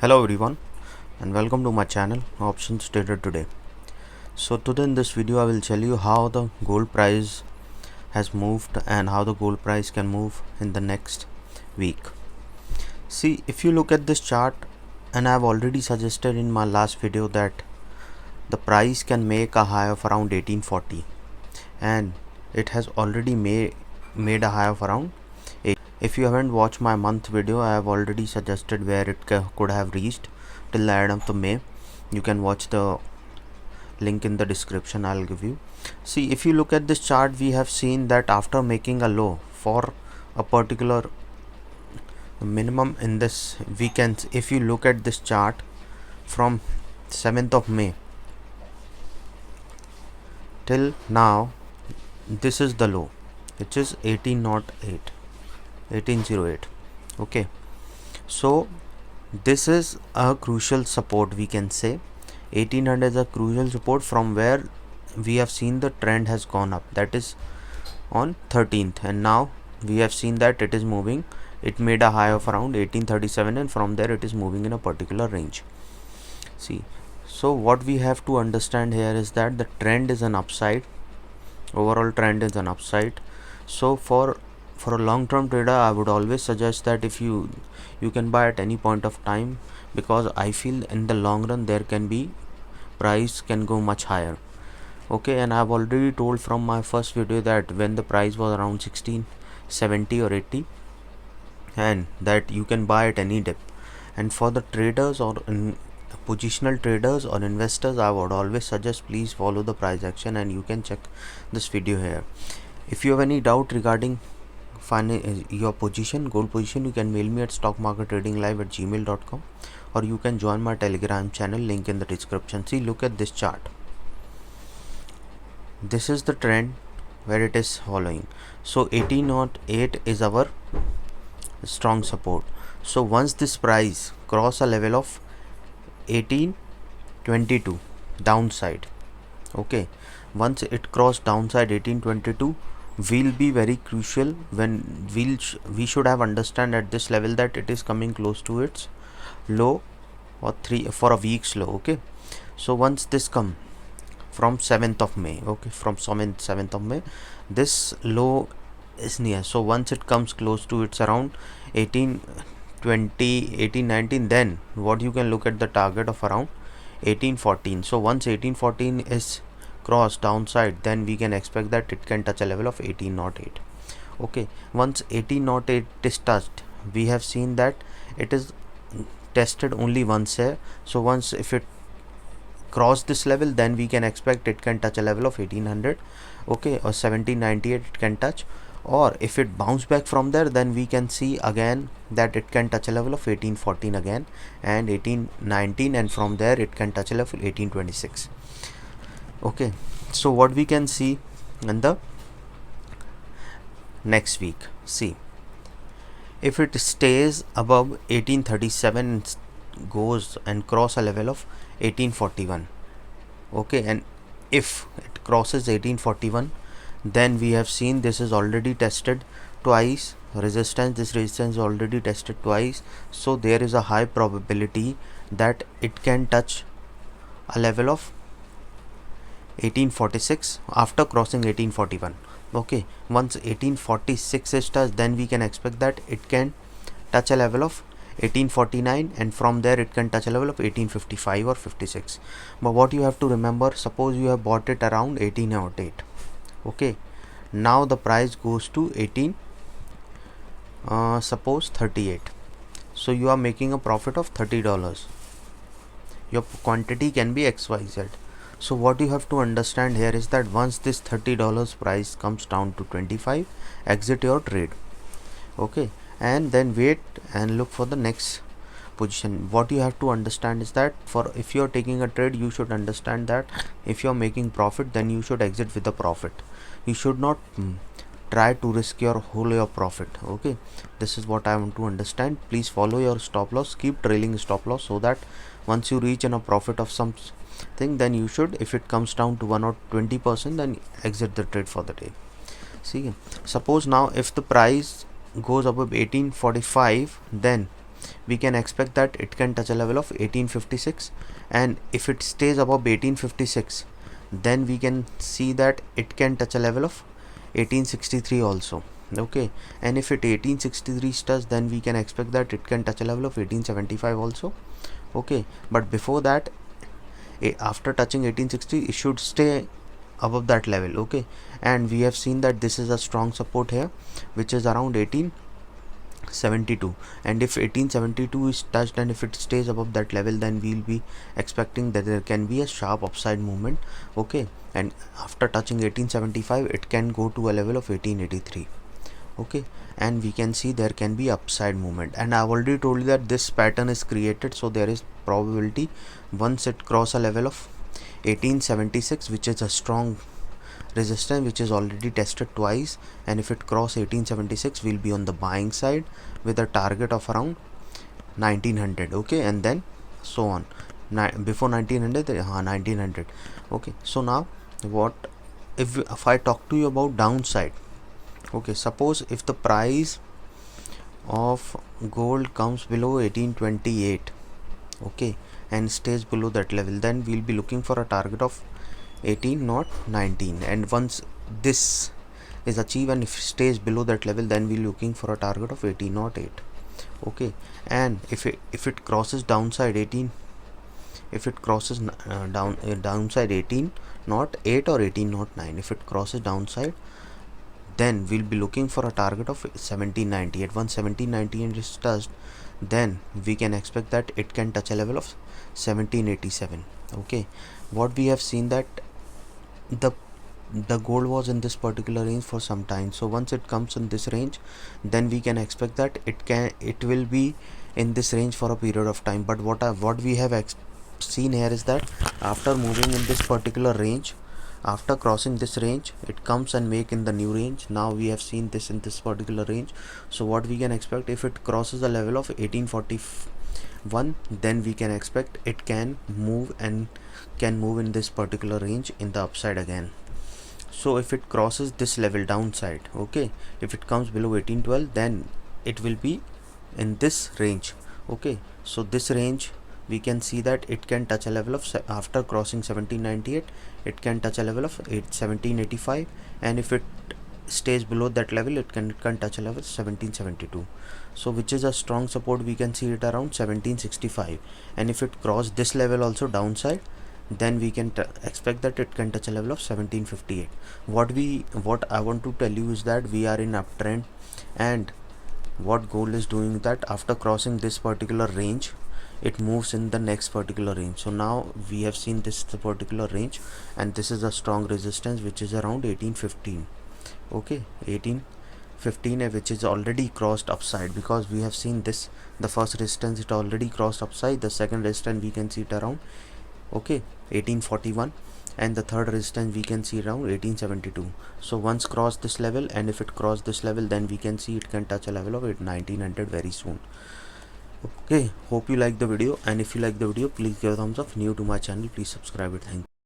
Hello everyone and welcome to my channel Options Trader Today. So today in this video I will tell you how the gold price has moved and how the gold price can move in the next week. See, if you look at this chart, and I have already suggested in my last video that the price can make a high of around 1840, and it has already made a high of around 8. If you haven't watched my month video, I have already suggested where it could have reached till the end of the May. You can watch the link in the description I'll give you. See, if you look at this chart, we have seen that after making a low for a particular minimum in this weekend, if you look at this chart from 7th of May till now, this is the low, which is 1808. Okay, so this is a crucial support, we can say 1800 is a crucial support from where we have seen the trend has gone up, that is on 13th, and now we have seen that it is moving. It made a high of around 1837, and from there it is moving in a particular range. See, so what we have to understand here is that the trend is an upside, overall trend is an upside. So for a long-term trader, I would always suggest that if you can buy at any point of time, because I feel in the long run there can be price can go much higher. Okay, and I've already told from my first video that when the price was around 1670 or 80, and that you can buy at any dip. And for the traders or positional traders or investors, I would always suggest please follow the price action, and you can check this video here. If you have any doubt regarding your position, gold position, you can mail me at stockmarkettradinglive@gmail.com, or you can join my Telegram channel, link in the description. See, look at this chart. This is the trend where it is following. So 1808 is our strong support. So once this price cross a level of 1822 downside, okay, once it crossed downside 1822, will be very crucial when we should have understand at this level that it is coming close to its low or for a week's low. Okay, so once this come from 7th of May, okay, from 7th of May, this low is near. So once it comes close to its around 1820, 1819, then what you can look at the target of around 1814. So once 1814 is crossed downside, then we can expect that it can touch a level of 1808. Okay, once 1808 is touched, we have seen that it is tested only once here. So once if it cross this level, then we can expect it can touch a level of 1800, okay, or 1798 it can touch. Or if it bounce back from there, then we can see again that it can touch a level of 1814 again, and 1819, and from there it can touch a level 1826. Okay, so what we can see in the next week, see, if it stays above 1837 and goes and cross a level of 1841, okay, and if it crosses 1841, then we have seen this is already tested twice resistance. This resistance is already tested twice, so there is a high probability that it can touch a level of 1846 after crossing 1841. Okay, once 1846 is touched, then we can expect that it can touch a level of 1849, and from there it can touch a level of 1855 or 56. But what you have to remember, suppose you have bought it around 1808, okay, now the price goes to 18 suppose 38, so you are making a profit of $30. Your quantity can be XYZ. So what you have to understand here is that once this $30 price comes down to 25, exit your trade, okay, and then wait and look for the next position. What you have to understand is that for if you are taking a trade, you should understand that if you are making profit, then you should exit with a profit. You should not try to risk your profit. Okay, this is what I want to understand. Please follow your stop loss, keep trailing stop loss, so that once you reach in a profit of something, then you should, if it comes down to 1 or 20%, then exit the trade for the day. See, suppose now if the price goes above 1845, then we can expect that it can touch a level of 1856, and if it stays above 1856, then we can see that it can touch a level of 1863 also. Okay, and if it 1863 does, then we can expect that it can touch a level of 1875 also. Okay, but before that, after touching 1860, it should stay above that level. Okay, and we have seen that this is a strong support here, which is around 1872, and if 1872 is touched and if it stays above that level, then we'll be expecting that there can be a sharp upside movement. Okay, and after touching 1875, it can go to a level of 1883. Okay, and we can see there can be upside movement, and I've already told you that this pattern is created, so there is probability once it cross a level of 1876, which is a strong resistance which is already tested twice, and if it cross 1876, we'll be on the buying side with a target of around 1900. Okay, and then so on. Before 1900, 1900. Okay, so now what if I talk to you about downside? Okay, suppose if the price of gold comes below 1828, okay, and stays below that level, then we'll be looking for a target of 18.19, and once this is achieved and if it stays below that level, then we're looking for a target of 18.08. Okay, and if it crosses downside 18, if it crosses downside 18.8 or 18.9, if it crosses downside, then we'll be looking for a target of 1798. Once 1798 is touched, then we can expect that it can touch a level of 1787. Okay, what we have seen that the gold was in this particular range for some time, so once it comes in this range, then we can expect that it will be in this range for a period of time. But what we have seen here is that after moving in this particular range, after crossing this range, it comes and make in the new range. Now we have seen this in this particular range, so what we can expect, if it crosses the level of 1841, then we can expect it can move and can move in this particular range in the upside again. So if it crosses this level downside, okay, if it comes below 1812, then it will be in this range. Okay, so this range we can see that it can touch a level of after crossing 1798, it can touch a level of 1785, and if it stays below that level, it can touch a level 1772. So which is a strong support, we can see it around 1765, and if it cross this level also downside, then we can expect that it can touch a level of 1758. What I want to tell you is that we are in uptrend, and what gold is doing that after crossing this particular range, it moves in the next particular range. So now we have seen this particular range, and this is a strong resistance which is around 1815. Okay, 1815, which is already crossed upside, because we have seen this, the first resistance it already crossed upside, the second resistance we can see it around, okay, 1841, and the third resistance we can see around 1872. So once cross this level, and if it cross this level, then we can see it can touch a level of 1900 very soon. Okay, hope you like the video, and if you like the video, please give a thumbs up. New to my channel, please subscribe it. Thank you.